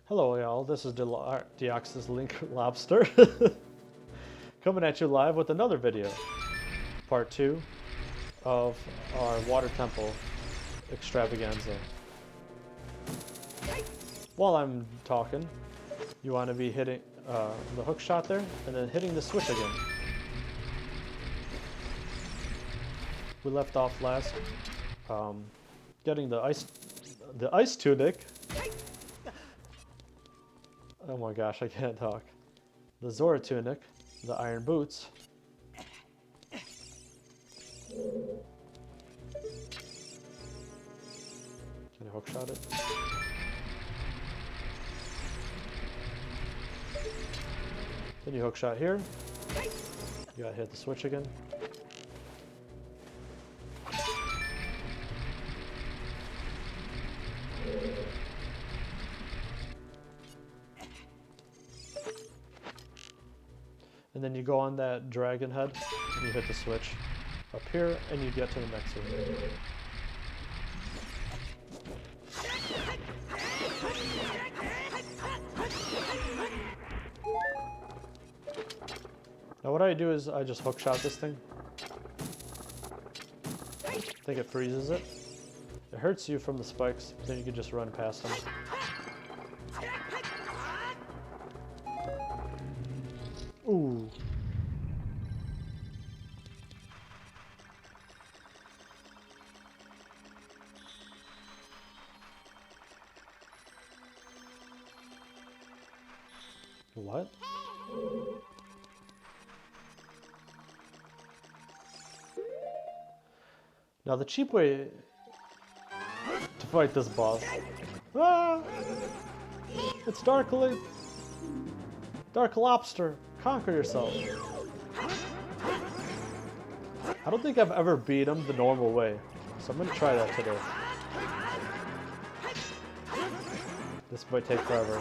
Hello y'all, this is Deoxys Link Lobster coming at you live with another video. Part 2 of our water temple extravaganza. While I'm talking, you want to be hitting the hook shot there and then hitting the switch again. We left off last getting the ice tunic. Oh my gosh, I can't talk. The Zora tunic, the iron boots. Can I hook shot it? Then you hook shot here. You gotta hit the switch again. And then you go on that dragon head, and you hit the switch up here, and you get to the next one. Now what I do is I just hook shot this thing. I think it freezes it. It hurts you from the spikes, but then you can just run past them. Ooh. What? Now the cheap way to fight this boss. Ah! It's Dark Lobster. Conquer yourself. I don't think I've ever beat him the normal way, so I'm gonna try that today. This might take forever.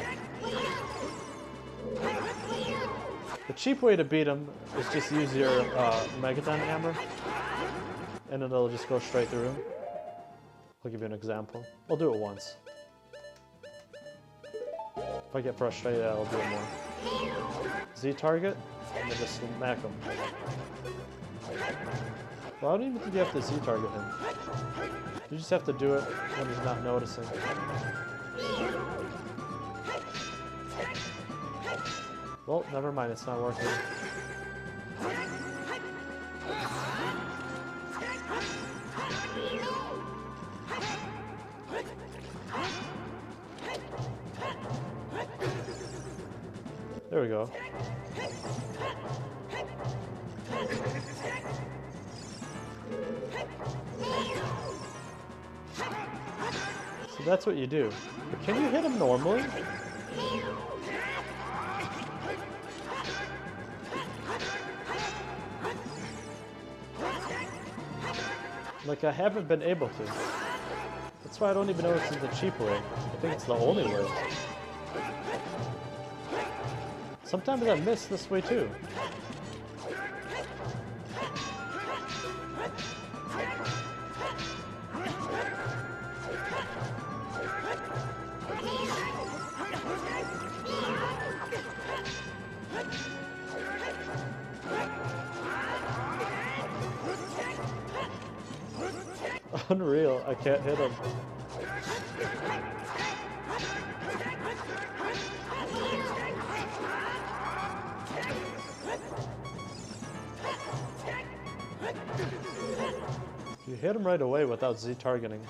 The cheap way to beat him is just use your Megaton hammer, and then it'll just go straight through him. I'll give you an example. I'll do it once. If I get frustrated, I'll do it more. Z target, and then just smack him. Well, I don't even think you have to Z target him. You just have to do it when he's not noticing. Well, never mind, it's not working. There we go. So that's what you do. But can you hit him normally? Like, I haven't been able to. That's why I don't even know it's the cheap way. I think it's the only way. Sometimes I miss this way too. Unreal, I can't hit him. You hit him right away without Z targeting.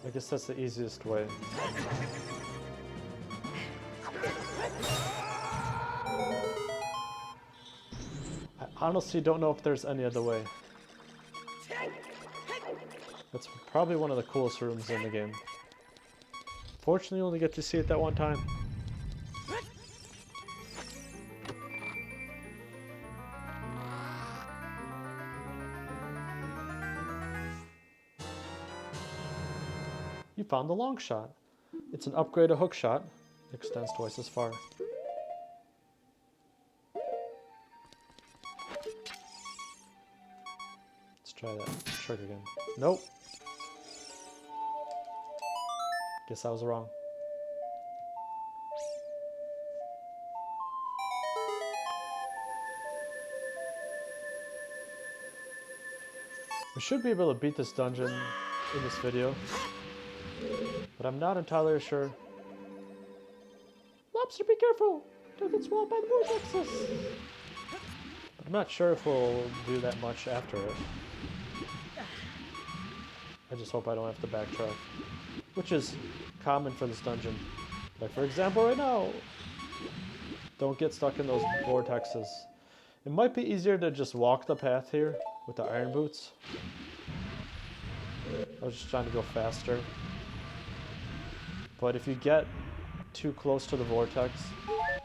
I guess that's the easiest way. I honestly don't know if there's any other way. That's probably one of the coolest rooms in the game. Fortunately, you only get to see it that one time. You found the long shot. It's an upgraded hook shot. It extends twice as far. Let's try that trick again. Nope. Guess I was wrong. We should be able to beat this dungeon in this video, but I'm not entirely sure. Lobster, be careful! Don't get swallowed by the vortexes! But I'm not sure if we'll do that much after it. I just hope I don't have to backtrack, which is common for this dungeon. Like for example right now, don't get stuck in those vortexes. It might be easier to just walk the path here with the iron boots. I was just trying to go faster. But if you get too close to the vortex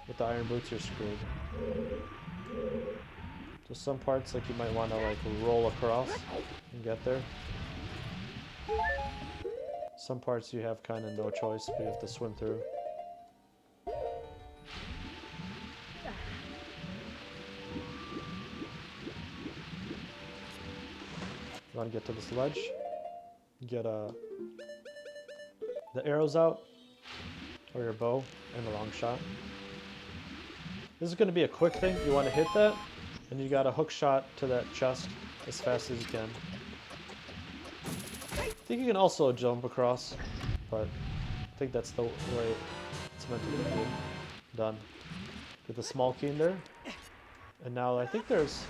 with the iron boots, you're screwed. So some parts like you might want to like roll across and get there. Some parts you have kind of no choice, but you have to swim through. You want to get to this ledge, get the arrows out, or your bow, and a long shot. This is going to be a quick thing. You want to hit that, and you got a hook shot to that chest as fast as you can. I think you can also jump across, but I think that's the way it's meant to be done. Get the small key in there, and now I think there's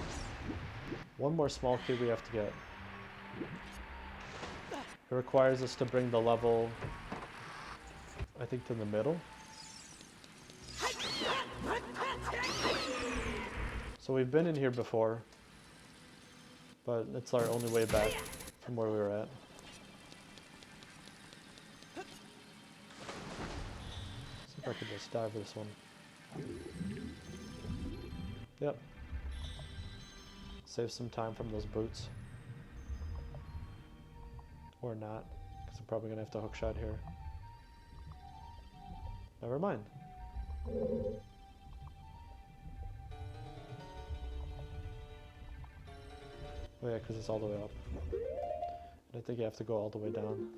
one more small key we have to get. It requires us to bring the level, I think, to the middle. So we've been in here before, but it's our only way back from where we were at. See if I could just dive this one. Yep. Save some time from those boots. Or not, because I'm probably going to have to hookshot here. Never mind. Oh yeah, because it's all the way up. And I think you have to go all the way down.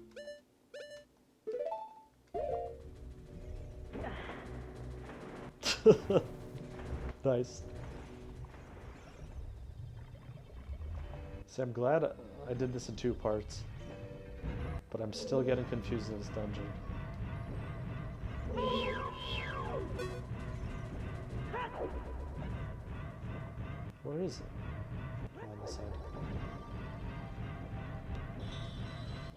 Nice. See, I'm glad I did this in 2 parts. But I'm still getting confused in this dungeon. Where is it? Oh, on this side.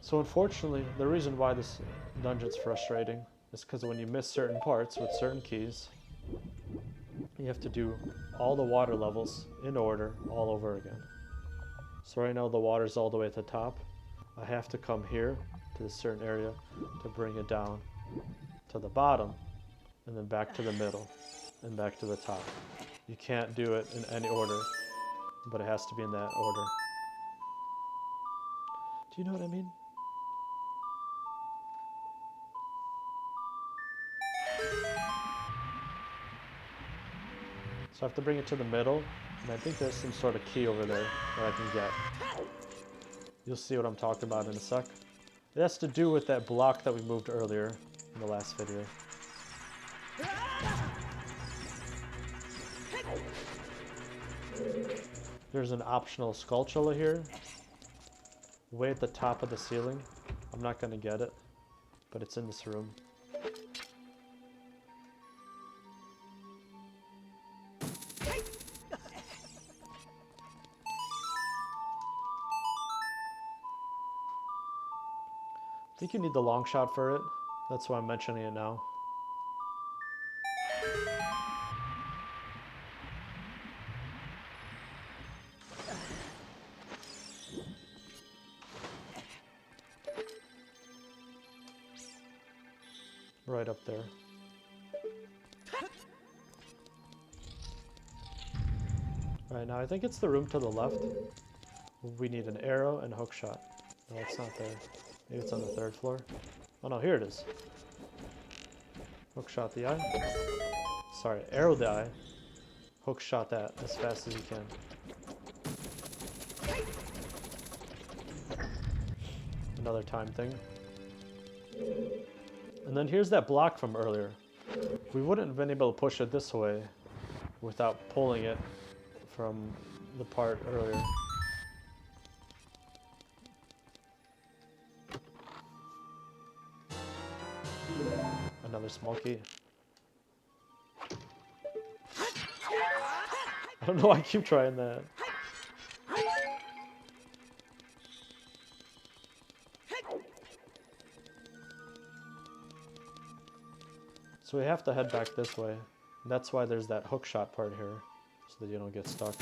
So unfortunately, the reason why this dungeon's frustrating is because when you miss certain parts with certain keys, you have to do all the water levels in order all over again. So right now the water's all the way at the top. I have to come here to this certain area to bring it down to the bottom, and then back to the middle, and back to the top. You can't do it in any order, but it has to be in that order. Do you know what I mean? So I have to bring it to the middle, and I think there's some sort of key over there that I can get. You'll see what I'm talking about in a sec. It has to do with that block that we moved earlier in the last video. There's an optional skulltula here, way at the top of the ceiling. I'm not going to get it, but it's in this room. I think you need the long shot for it. That's why I'm mentioning it now. Right up there. Right, now I think it's the room to the left. We need an arrow and a hook shot. No, it's not there. Maybe it's on the 3rd floor. Oh no, here it is. Hook shot the eye. Sorry, arrow the eye. Hook shot that as fast as you can. Another time thing. And then here's that block from earlier. We wouldn't have been able to push it this way without pulling it from the part earlier. Another small key. I don't know why I keep trying that. So we have to head back this way. That's why there's that hook shot part here, so that you don't get stuck.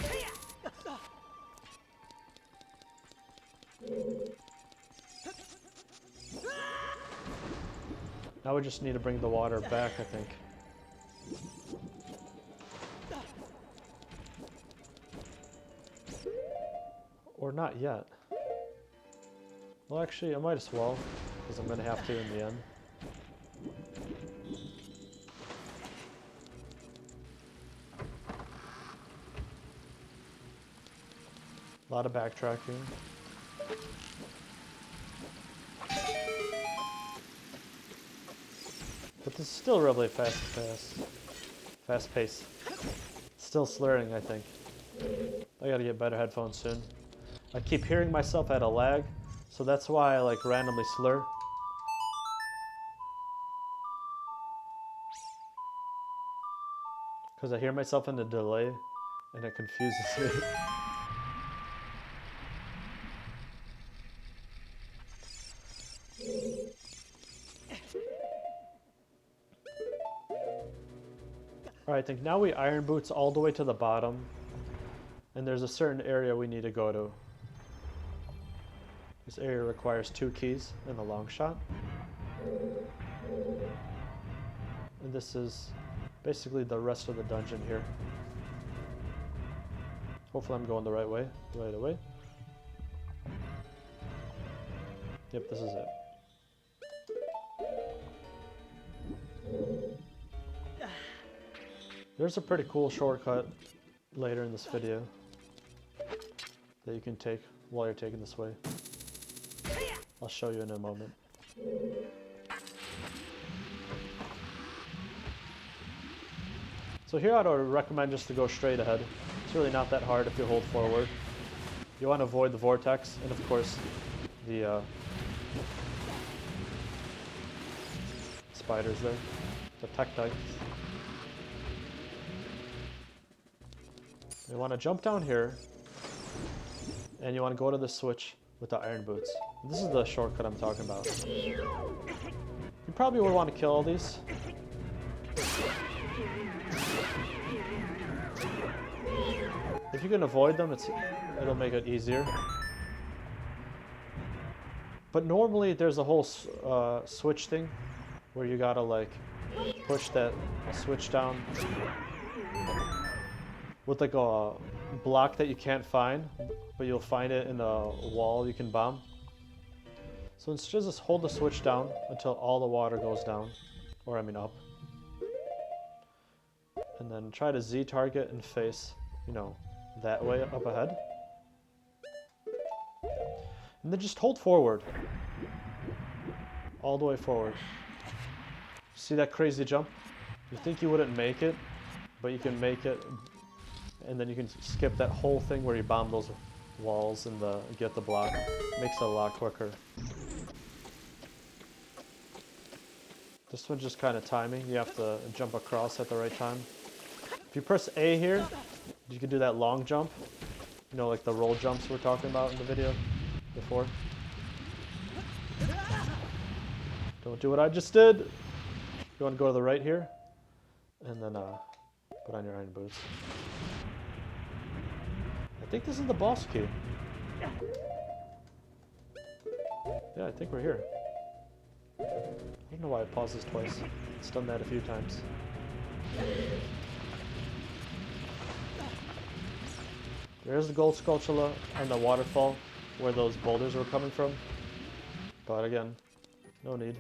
Now we just need to bring the water back, I think. Or not yet. Well, actually, I might as well, because I'm going to have to in the end. A lot of backtracking. But this is still really fast pace. Still slurring, I think. I gotta get better headphones soon. I keep hearing myself at a lag, so that's why I like randomly slur. Because I hear myself in the delay, and it confuses me. Alright, I think now we iron boots all the way to the bottom, and there's a certain area we need to go to. This area requires 2 keys and a long shot. And this is basically the rest of the dungeon here. Hopefully I'm going the right way, right away. Yep, this is it. There's a pretty cool shortcut later in this video that you can take while you're taking this way. I'll show you in a moment. So here I'd recommend just to go straight ahead. It's really not that hard if you hold forward. You want to avoid the vortex and of course the spiders there, the tectites. You want to jump down here, and you want to go to the switch with the iron boots. This is the shortcut I'm talking about. You probably would want to kill all these. If you can avoid them, it'll make it easier. But normally there's a whole switch thing where you gotta like push that switch down with like a block that you can't find, but you'll find it in a wall you can bomb. So instead just hold the switch down until all the water goes down, or I mean up. And then try to Z target and face, you know, that way up ahead. And then just hold forward. All the way forward. See that crazy jump? You think you wouldn't make it, but you can make it. And then you can skip that whole thing where you bomb those walls and get the block. Makes it a lot quicker. This one's just kind of timing. You have to jump across at the right time. If you press A here, you can do that long jump. You know, like the roll jumps we're talking about in the video before. Don't do what I just did. You want to go to the right here, and then put on your iron boots. I think this is the boss key. Yeah, I think we're here. I don't know why it pauses twice. It's done that a few times. There's the gold sculpture and the waterfall where those boulders were coming from. But again, no need.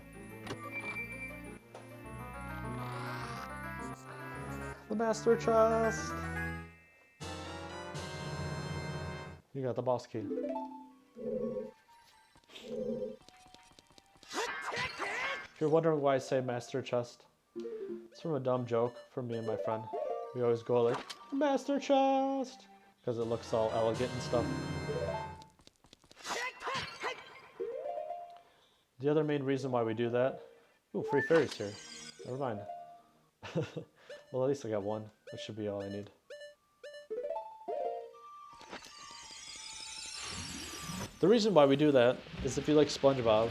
The master chest! You got the boss key. If you're wondering why I say master chest, it's from a dumb joke from me and my friend. We always go like, master chest! Because it looks all elegant and stuff. The other main reason why we do that Ooh, free fairies here. Never mind. Well, at least I got one. That should be all I need. The reason why we do that is if you like SpongeBob,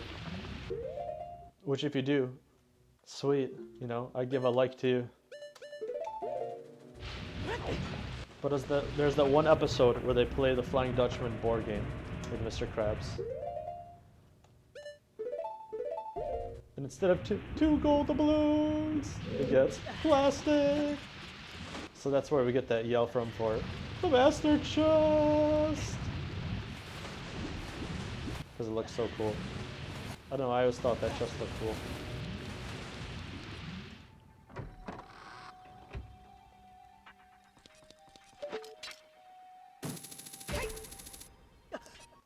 which if you do, sweet, you know, I give a like to you. But there's that one episode where they play the Flying Dutchman board game with Mr. Krabs. And instead of two gold balloons, it gets plastic. So that's where we get that yell from for it. The master chest! Because it looks so cool. I don't know, I always thought that chest looked cool.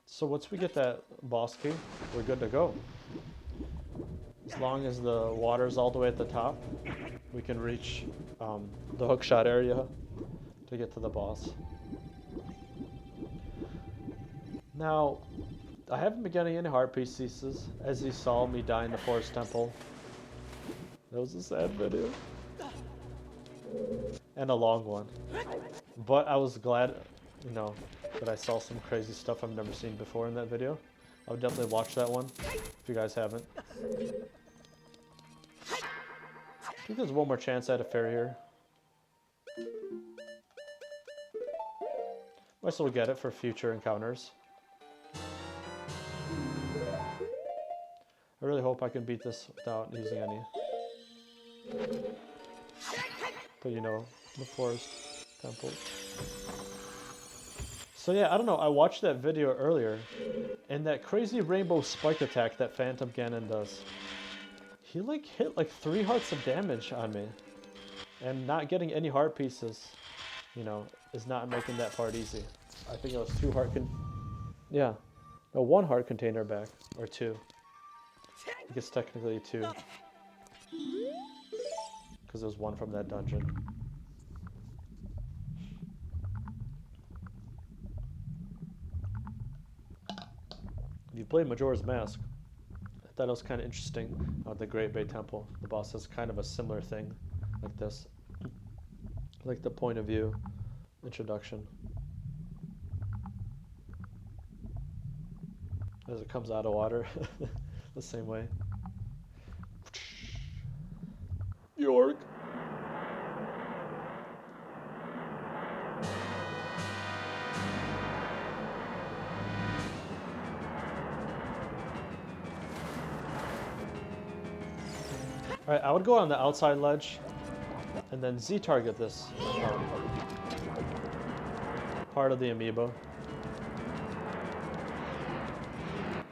So once we get that boss key, we're good to go. As long as the water's all the way at the top, we can reach the hookshot area to get to the boss. Now, I haven't been getting any heart pieces, as you saw me die in the forest temple. That was a sad video. And a long one. But I was glad, you know, that I saw some crazy stuff I've never seen before in that video. I would definitely watch that one, if you guys haven't. I think there's one more chance at a fairy here. Might as well get it for future encounters. I really hope I can beat this without using any. But you know, the forest temple. So yeah, I don't know, I watched that video earlier, and that crazy rainbow spike attack that Phantom Ganon does. He like hit like 3 hearts of damage on me. And not getting any heart pieces, you know, is not making that part easy. I think it was 2 heart yeah. No, 1 heart container back. Or 2. I think it's technically 2. Because there's 1 from that dungeon. If you played Majora's Mask, I thought it was kind of interesting at the Great Bay Temple. The boss has kind of a similar thing like this. Like the point of view introduction. As it comes out of water, the same way. York! Alright, I would go on the outside ledge and then Z-target this part of the amiibo.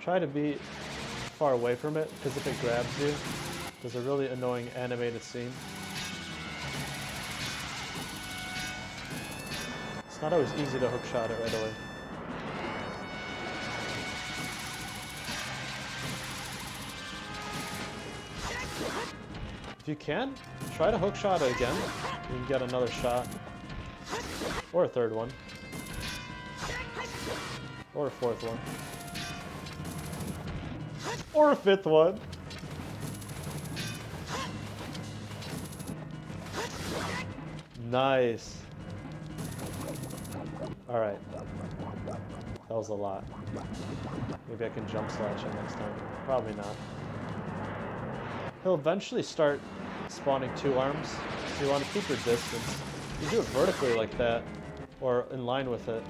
Try to be far away from it, because if it grabs you, there's a really annoying animated scene. It's not always easy to hookshot it right away. If you can, try to hookshot it again. You can get another shot. Or a 3rd one. Or a 4th one. Or a 5th one. Nice. Alright. That was a lot. Maybe I can jump slash it next time. Probably not. He'll eventually start spawning 2 arms, so you want to keep your distance. You do it vertically like that, or in line with it.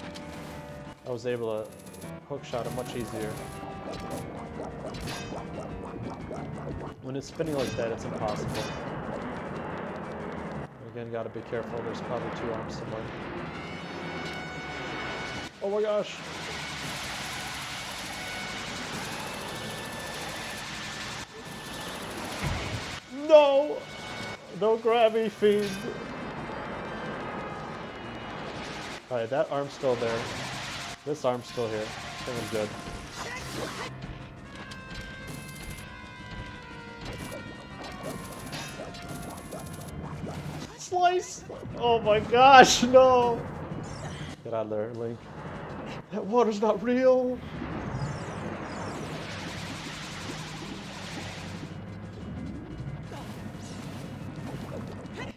I was able to hookshot it much easier. When it's spinning like that, it's impossible. Again, gotta be careful, there's probably 2 arms somewhere. Oh my gosh! No! Don't grab me, fiend! Alright, that arm's still there. This arm's still here. I think I'm good. Slice! Oh my gosh, no! Get out of there, Link. That water's not real!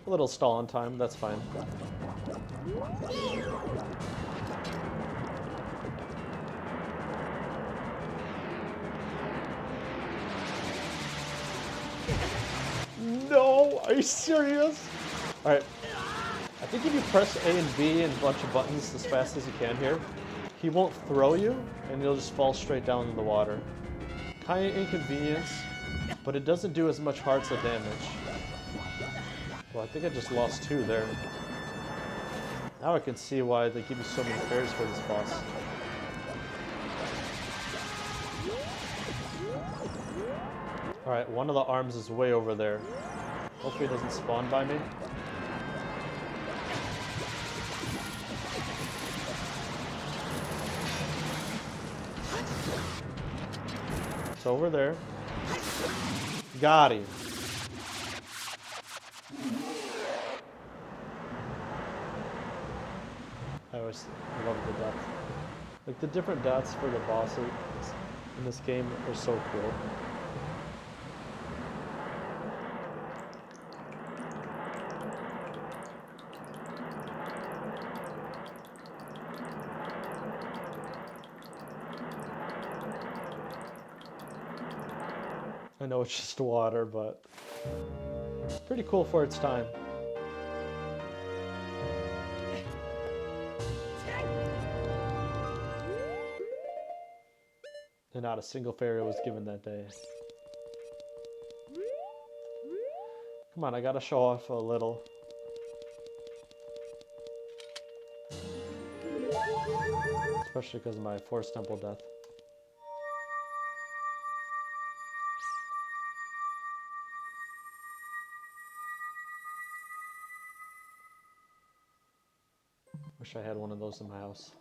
A little stall in time, that's fine. No, are you serious? Alright, I think if you press A and B and a bunch of buttons as fast as you can here, he won't throw you, and you'll just fall straight down in the water. Kinda inconvenience, but it doesn't do as much hearts of damage. Well, I think I just lost 2 there. Now I can see why they give you so many fairies for this boss. Alright, one of the arms is way over there. Hopefully it doesn't spawn by me. It's over there. Got him. I always love the death. Like, the different deaths for the bosses in this game are so cool. I know it's just water, but pretty cool for its time. And not a single fairy was given that day. Come on, I gotta show off a little. Especially because of my Forest Temple death. Wish I had one of those in my house.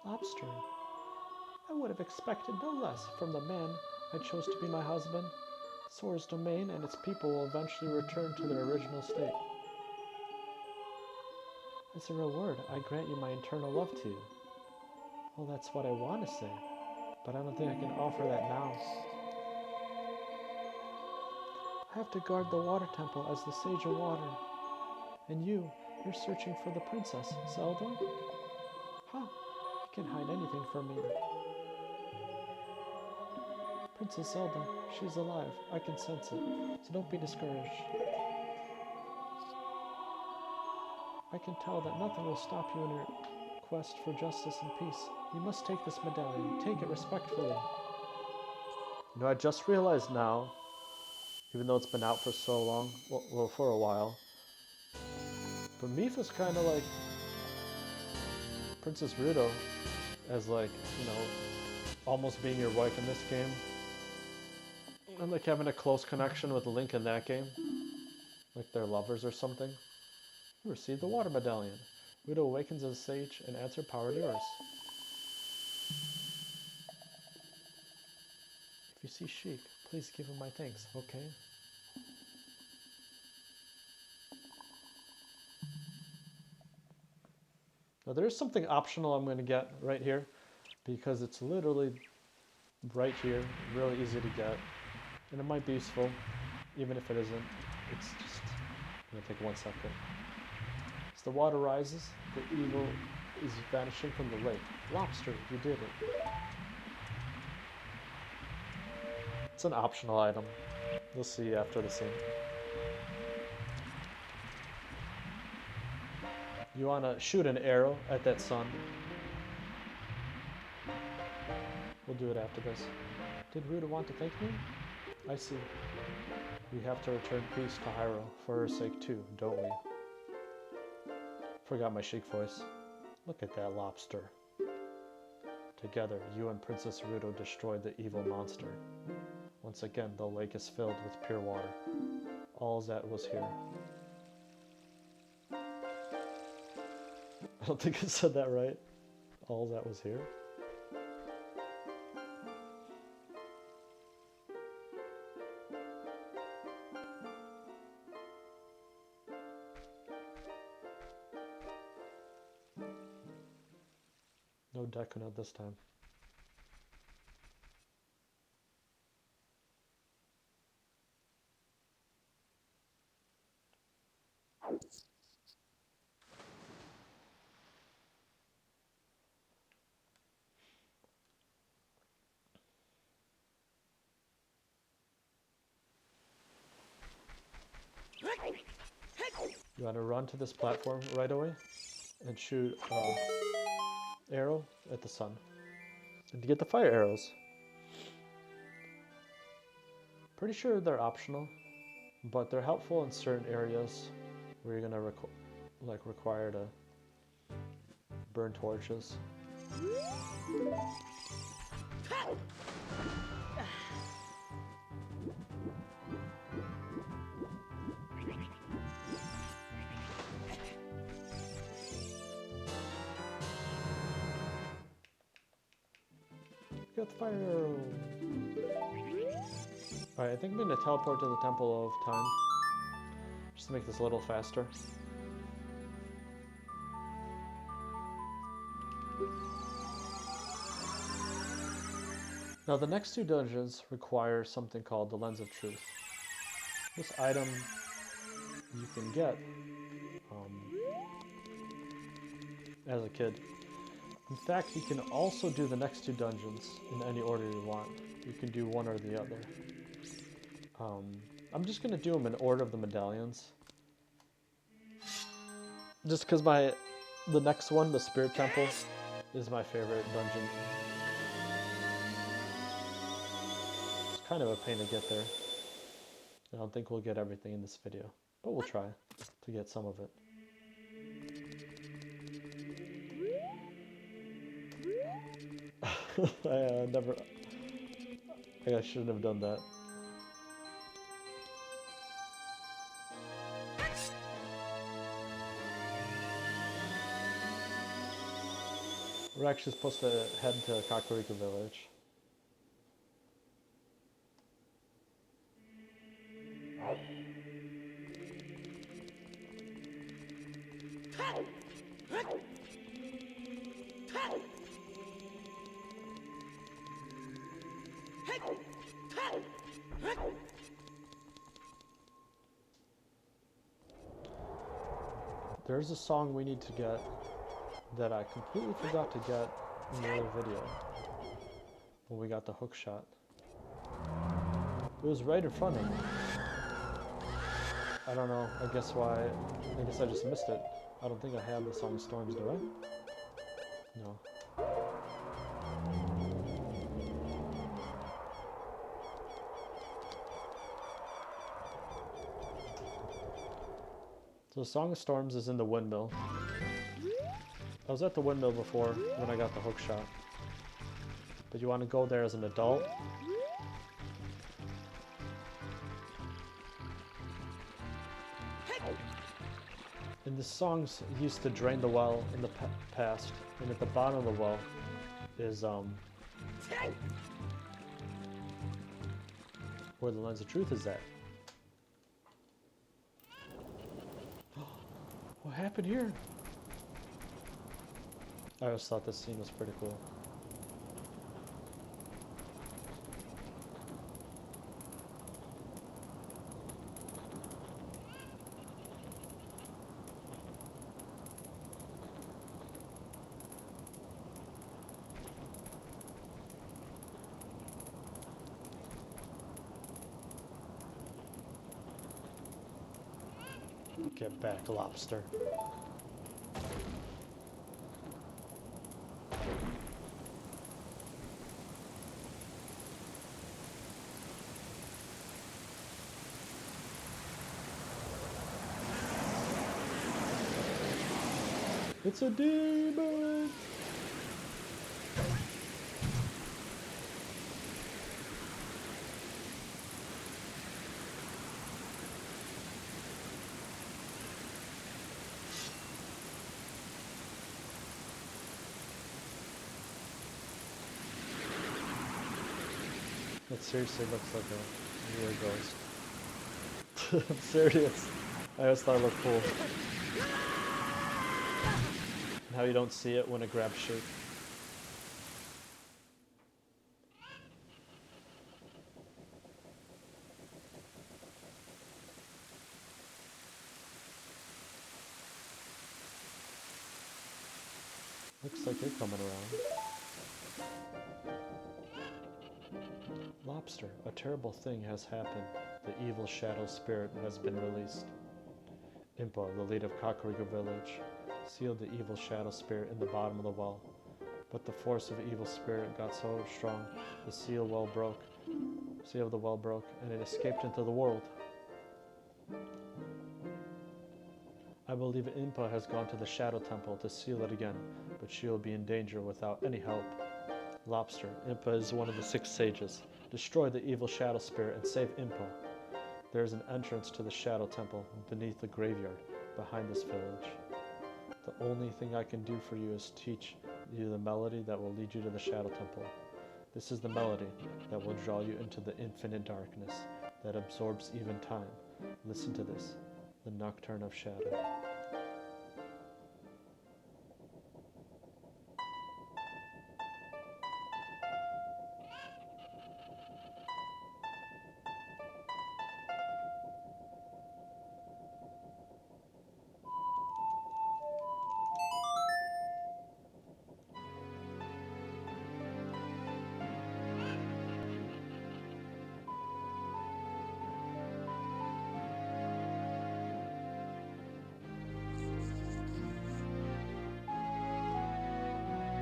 Lobster. I would have expected no less from the man I chose to be my husband. Sora's domain and its people will eventually return to their original state. As a reward, I grant you my eternal love to you. Well, that's what I want to say, but I don't think I can offer that now. I have to guard the water temple as the Sage of Water. And you're searching for the princess, Zelda? Huh, you can't hide anything from me. Princess Zelda, she's alive. I can sense it, so don't be discouraged. I can tell that nothing will stop you in your quest for justice and peace. You must take this medallion. Take it respectfully. You know, I just realized now, even though it's been out for so long, well, for a while, but Mipha's kind of like Princess Ruto, as like, you know, almost being your wife in this game. And like having a close connection with Link in that game. Like they're lovers or something. You receive the water medallion. Ruto awakens as a sage and adds her power to yours. If you see Sheik, please give him my thanks, okay? Now there's something optional I'm going to get right here, because it's literally right here, really easy to get. And it might be useful, even if it isn't. It's just going to take 1 second. As the water rises, the evil is vanishing from the lake. Lobster, you did it. It's an optional item. You'll see after the scene. You want to shoot an arrow at that sun. We'll do it after this. Did Ruta want to thank me? I see. We have to return peace to Hyrule, for her sake too, don't we? Forgot my Sheik voice. Look at that lobster. Together, you and Princess Ruto destroyed the evil monster. Once again, the lake is filled with pure water. All that was here. I don't think I said that right. All that was here. No Deku this time. You want to run to this platform right away and shoot arrow at the sun. And to get the fire arrows. Pretty sure they're optional, but they're helpful in certain areas where you're gonna require to burn torches. Got the fire arrow. Alright, I think I'm gonna teleport to the Temple of Time. Just to make this a little faster. Now the next two dungeons require something called the Lens of Truth. This item you can get as a kid. In fact, you can also do the next two dungeons in any order you want. You can do one or the other. I'm just going to do them in order of the medallions. Just because the next one, the Spirit Temple, is my favorite dungeon. It's kind of a pain to get there. I don't think we'll get everything in this video, but we'll try to get some of it. I shouldn't have done that. We're actually supposed to head to Kakariko Village. There's a song we need to get that I completely forgot to get in the other video when we got the hook shot. It was right in front of me. I don't know, I guess I just missed it. I don't think I have the song Storms, do I? No. So the Song of Storms is in the windmill. I was at the windmill before when I got the hook shot. But you want to go there as an adult. And the songs used to drain the well in the past. And at the bottom of the well is where the Lens of Truth is at. What happened here? I always thought this scene was pretty cool. Get back, Lobster. It's a demon! It seriously looks like a weird ghost. I'm serious. I always thought it looked cool. And how you don't see it when it grabs shape. Looks like you're coming around. Lobster, a terrible thing has happened. The evil shadow spirit has been released. Impa, the leader of Ocarina Village, sealed the evil shadow spirit in the bottom of the well. But the force of the evil spirit got so strong, the seal of the well broke, and it escaped into the world. I believe Impa has gone to the Shadow Temple to seal it again, but she will be in danger without any help. Lobster, Impa is one of the 6 sages. Destroy the evil shadow spirit and save Impa. There is an entrance to the Shadow Temple beneath the graveyard behind this village. The only thing I can do for you is teach you the melody that will lead you to the Shadow Temple. This is the melody that will draw you into the infinite darkness that absorbs even time. Listen to this, the Nocturne of Shadow.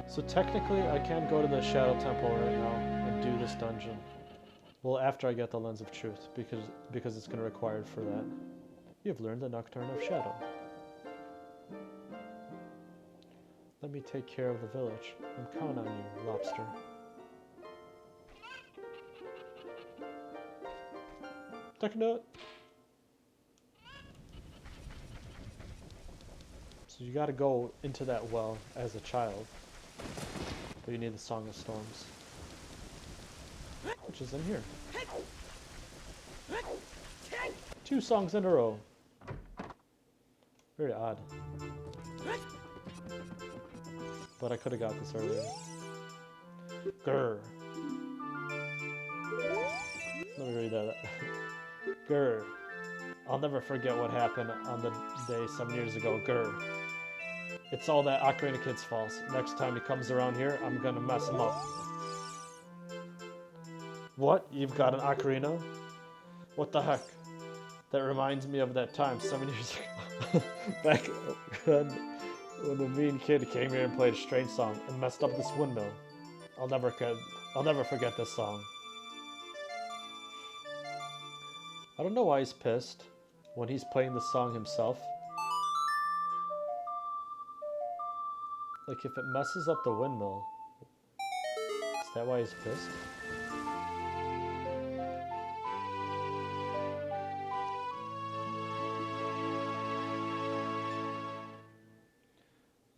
So technically I can go to the Shadow Temple right now and do this dungeon. Well, after I get the Lens of Truth, because it's going to require it for that. You have learned the Nocturne of Shadow. Let me take care of the village. I'm counting on you, Lobster. Technut! So you gotta go into that well as a child. But you need the Song of Storms, which is in here. 2 songs in a row. Very odd. But I could have got this earlier. Grr. Let me read that. Grr. I'll never forget what happened on the day some years ago. Grr. It's all that Ocarina Kid's fault. Next time he comes around here, I'm gonna mess him up. What? You've got an Ocarina? What the heck? That reminds me of that time 7 years ago. Back when the mean kid came here and played a strange song and messed up this windmill. I'll never forget this song. I don't know why he's pissed when he's playing the song himself. Like, if it messes up the windmill, is that why he's pissed?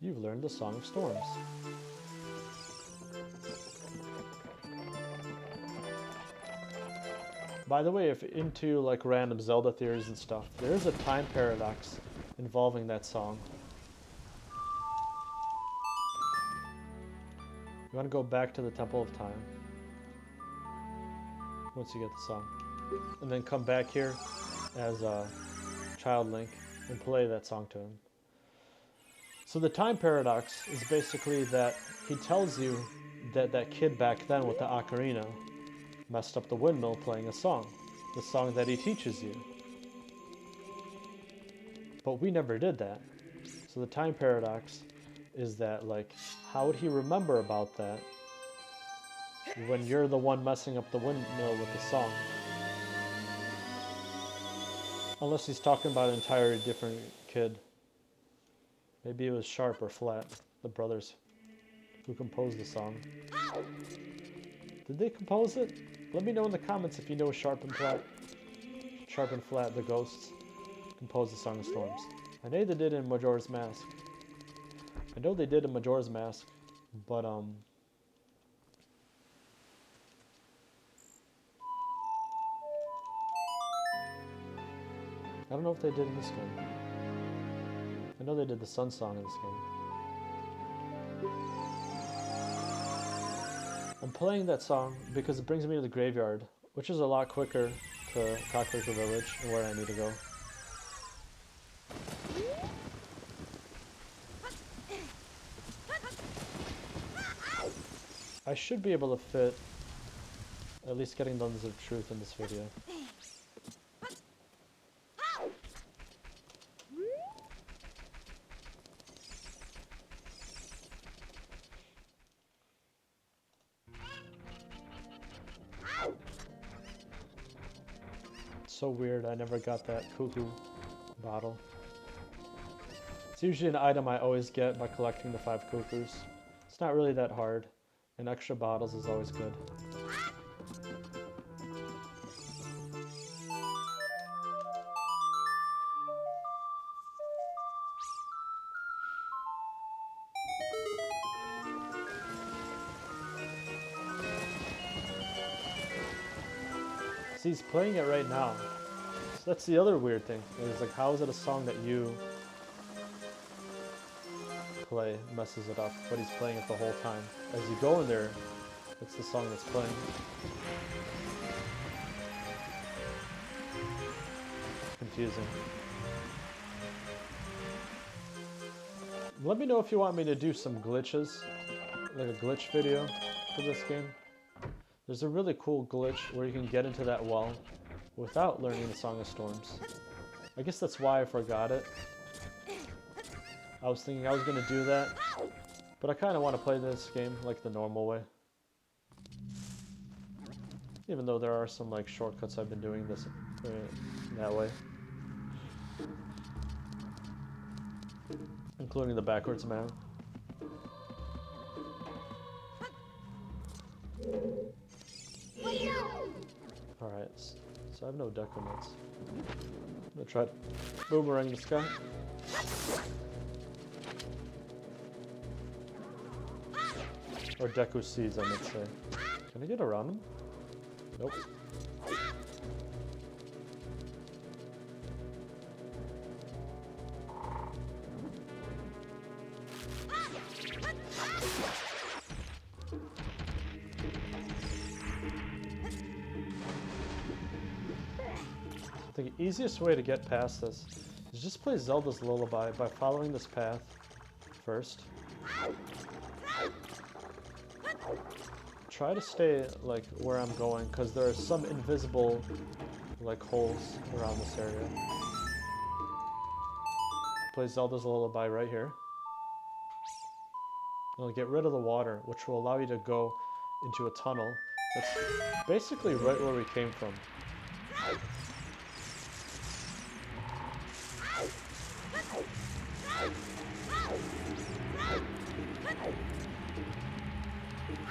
You've learned the Song of Storms. By the way, if into like random Zelda theories and stuff, there is a time paradox involving that song. You want to go back to the Temple of Time once you get the song, and then come back here as Child Link and play that song to him. So the time paradox is basically that he tells you that that kid back then with the ocarina messed up the windmill playing a song, the song that he teaches you. But we never did that. So the time paradox is that, like, how would he remember about that when you're the one messing up the windmill with the song? Unless he's talking about an entirely different kid. Maybe it was Sharp or Flat, the brothers who composed the song. Did they compose it? Let me know in the comments if you know Sharp and Flat. Sharp and Flat, the ghosts, composed the Song of Storms. I know they did in Majora's Mask. But I don't know if they did in this game. I know they did the Sun Song in this game. I'm playing that song because it brings me to the graveyard, which is a lot quicker to Kakariko Village and where I need to go. I should be able to fit at least getting the Lens of Truth in this video. It's so weird, I never got that cuckoo bottle. It's usually an item I always get by collecting the 5 cuckoos. It's not really that hard, and extra bottles is always good. See, he's playing it right now. So that's the other weird thing. It's like, how is it a song that you play messes it up, but he's playing it the whole time. As you go in there, it's the song that's playing. Confusing. Let me know if you want me to do some glitches, like a glitch video for this game. There's a really cool glitch where you can get into that well without learning the Song of Storms. I guess that's why I forgot it. I was thinking I was going to do that, but I kind of want to play this game like the normal way. Even though there are some like shortcuts I've been doing this that way. Including the backwards man. Alright, so I have no deco nuts. I'm gonna try to boomerang this guy. Or deco seeds, I might say. Can I get around him? Nope. The easiest way to get past this is just play Zelda's Lullaby by following this path first. Try to stay like where I'm going, because there are some invisible like holes around this area. Play Zelda's Lullaby right here. It'll get rid of the water, which will allow you to go into a tunnel that's basically right where we came from.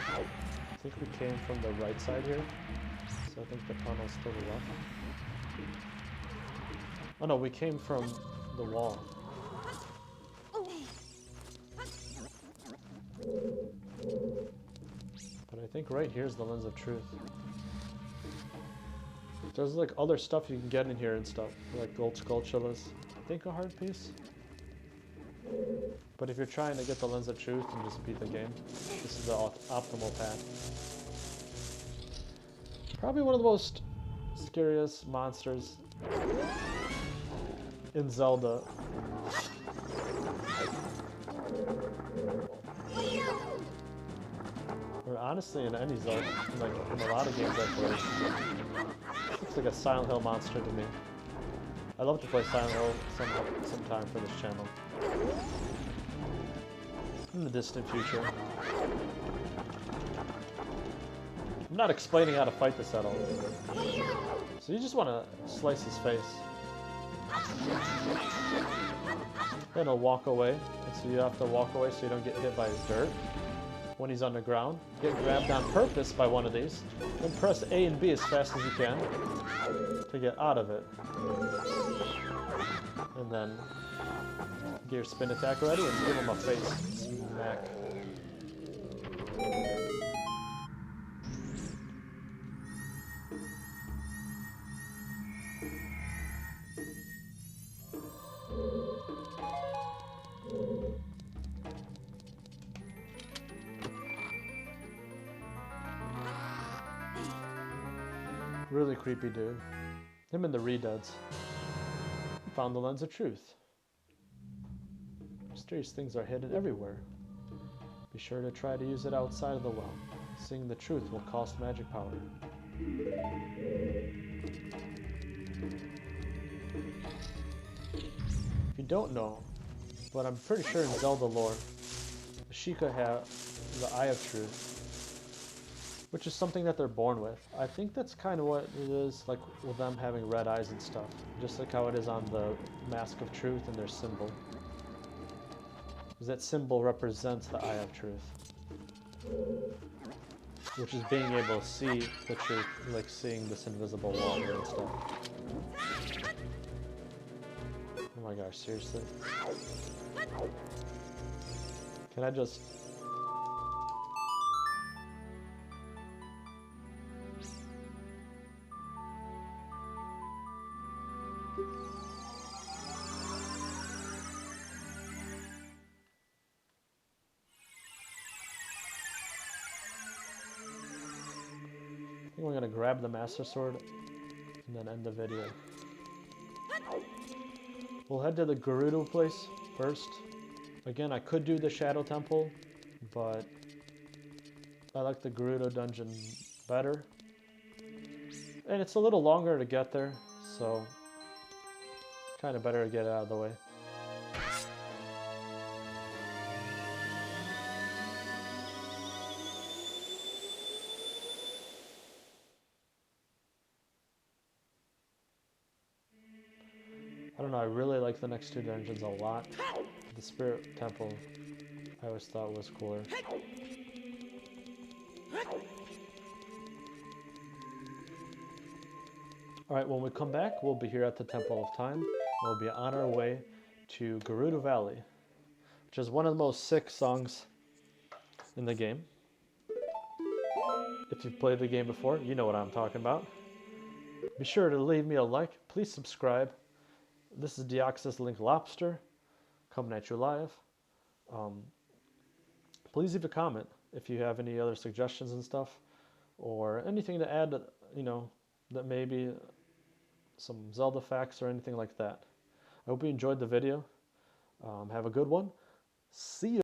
I think we came from the right side here, so I think the tunnel's to the left. Oh no, we came from the wall. But I think right here's the Lens of Truth. There's like other stuff you can get in here and stuff, like gold skulltulas. I think a heart piece. But if you're trying to get the Lens of Truth and just beat the game, this is the optimal path. Probably one of the most scariest monsters in Zelda. Or honestly in any Zelda, like in a lot of games I've played. Looks like a Silent Hill monster to me. I'd love to play Silent Hill sometime for this channel. In the distant future. I'm not explaining how to fight this at all. So you just want to slice his face. Then he'll walk away. And so you have to walk away so you don't get hit by his dirt. When he's underground, get grabbed on purpose by one of these. Then press A and B as fast as you can to get out of it. And then get your spin attack ready and give him a face smack. Really creepy dude. Him and the Redeads. Found the Lens of Truth. Mysterious things are hidden everywhere. Be sure to try to use it outside of the well. Seeing the truth will cost magic power. If you don't know, but I'm pretty sure in Zelda lore, Sheikah have the Eye of Truth, which is something that they're born with. I think that's kind of what it is, like with them having red eyes and stuff, just like how it is on the Mask of Truth and their symbol. Because that symbol represents the Eye of Truth, which is being able to see the truth, like seeing this invisible wall here and stuff. Oh my gosh, seriously? Can I just... I think we're gonna grab the Master Sword and then end the video. We'll head to the Gerudo place first. Again, I could do the Shadow Temple, but I like the Gerudo dungeon better. And it's a little longer to get there, so kind of better to get it out of the way. I don't know, I really like the next two dungeons a lot. The Spirit Temple I always thought was cooler. Alright, when we come back, we'll be here at the Temple of Time. We'll be on our way to Gerudo Valley, which is one of the most sick songs in the game. If you've played the game before, you know what I'm talking about. Be sure to leave me a like. Please subscribe. This is Deoxys Lobster coming at you live. Please leave a comment if you have any other suggestions and stuff, or anything to add, that maybe some Zelda facts or anything like that. I hope you enjoyed the video. Have a good one. See you.